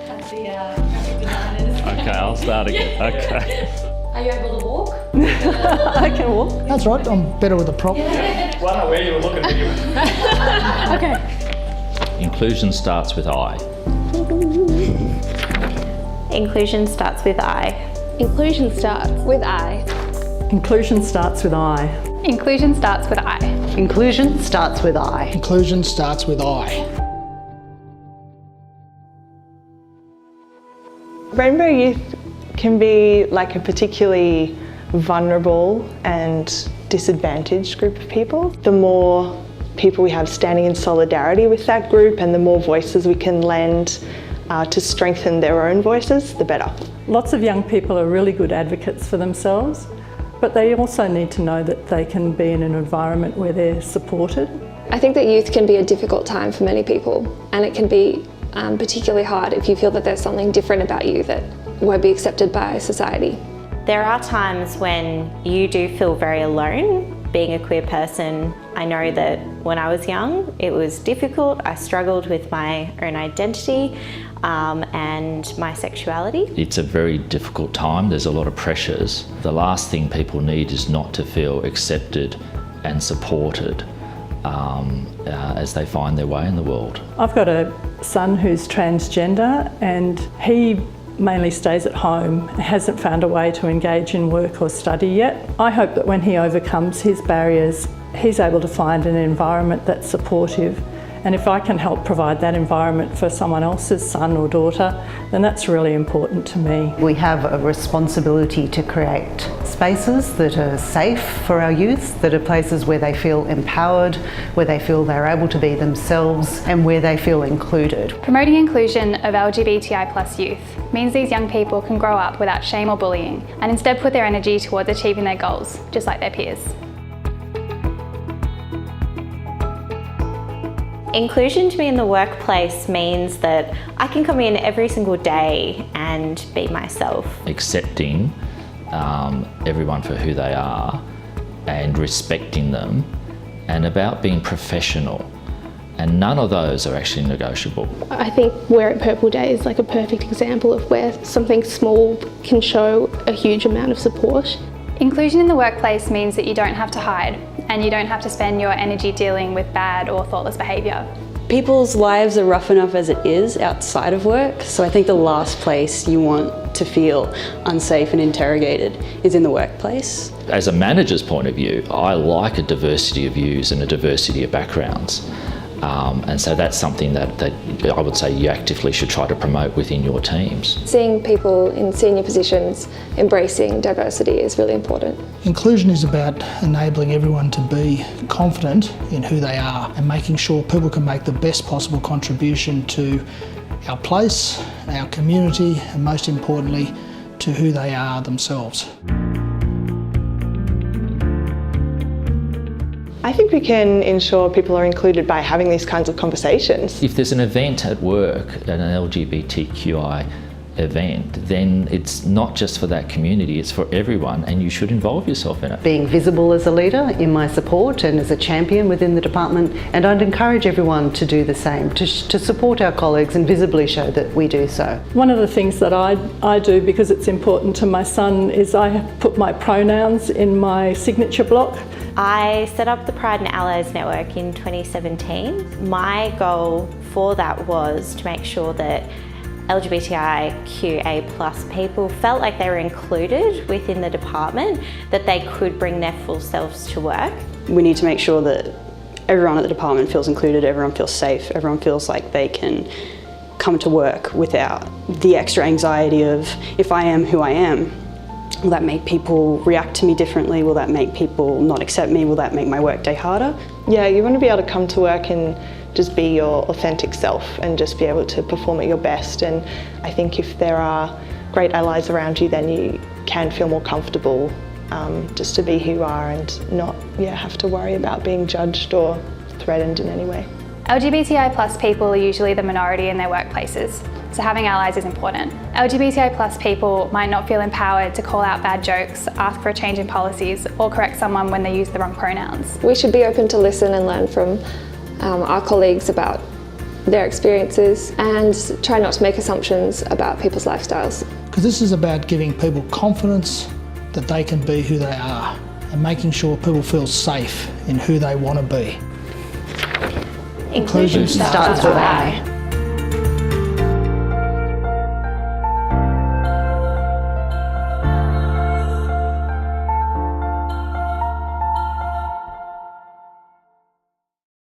That's the graphic designers. Okay, I'll start again. Okay. Are you able to walk? I can walk. That's right, I'm better with the prop. Well, I don't know where you were looking anyway. Okay. Inclusion starts with I. Inclusion starts with I. Inclusion starts with I. Inclusion starts with I. Inclusion starts with I. Inclusion starts with I. Inclusion starts with I. Rainbow Youth can be like a particularly vulnerable and disadvantaged group of people. The more people we have standing in solidarity with that group and the more voices we can lend to strengthen their own voices, the better. Lots of young people are really good advocates for themselves, but they also need to know that they can be in an environment where they're supported. I think that youth can be a difficult time for many people, and it can be particularly hard if you feel that there's something different about you that won't be accepted by society. There are times when you do feel very alone being a queer person. I know that when I was young, it was difficult. I struggled with my own identity and my sexuality. It's a very difficult time. There's a lot of pressures. The last thing people need is not to feel accepted and supported as they find their way in the world. I've got a son who's transgender and he mainly stays at home, hasn't found a way to engage in work or study yet. I hope that when he overcomes his barriers, he's able to find an environment that's supportive. And if I can help provide that environment for someone else's son or daughter, then that's really important to me. We have a responsibility to create spaces that are safe for our youth, that are places where they feel empowered, where they feel they're able to be themselves and where they feel included. Promoting inclusion of LGBTI+ youth means these young people can grow up without shame or bullying and instead put their energy towards achieving their goals, just like their peers. Inclusion to me in the workplace means that I can come in every single day and be myself. Accepting everyone for who they are and respecting them, and about being professional. And none of those are actually negotiable. I think Wear It Purple Day is like a perfect example of where something small can show a huge amount of support. Inclusion in the workplace means that you don't have to hide and you don't have to spend your energy dealing with bad or thoughtless behaviour. People's lives are rough enough as it is outside of work, so I think the last place you want to feel unsafe and interrogated is in the workplace. As a manager's point of view, I like a diversity of views and a diversity of backgrounds. And so that's something that I would say you actively should try to promote within your teams. Seeing people in senior positions embracing diversity is really important. Inclusion is about enabling everyone to be confident in who they are and making sure people can make the best possible contribution to our place, our community, and most importantly, to who they are themselves. I think we can ensure people are included by having these kinds of conversations. If there's an event at work, an LGBTQI event, then it's not just for that community, it's for everyone, and you should involve yourself in it. Being visible as a leader in my support and as a champion within the department, and I'd encourage everyone to do the same, to support our colleagues and visibly show that we do so. One of the things that I do, because it's important to my son, is I put my pronouns in my signature block. I set up the Pride and Allies Network in 2017. My goal for that was to make sure that LGBTIQA+ people felt like they were included within the department, that they could bring their full selves to work. We need to make sure that everyone at the department feels included, everyone feels safe, everyone feels like they can come to work without the extra anxiety of, if I am who I am, will that make people react to me differently? Will that make people not accept me? Will that make my workday harder? Yeah, you want to be able to come to work and just be your authentic self and just be able to perform at your best. And I think if there are great allies around you, then you can feel more comfortable just to be who you are and not have to worry about being judged or threatened in any way. LGBTI+ people are usually the minority in their workplaces. so having allies is important. LGBTI+ people might not feel empowered to call out bad jokes, ask for a change in policies, or correct someone when they use the wrong pronouns. We should be open to listen and learn from our colleagues about their experiences and try not to make assumptions about people's lifestyles. Because this is about giving people confidence that they can be who they are and making sure people feel safe in who they want to be. Inclusion starts with I.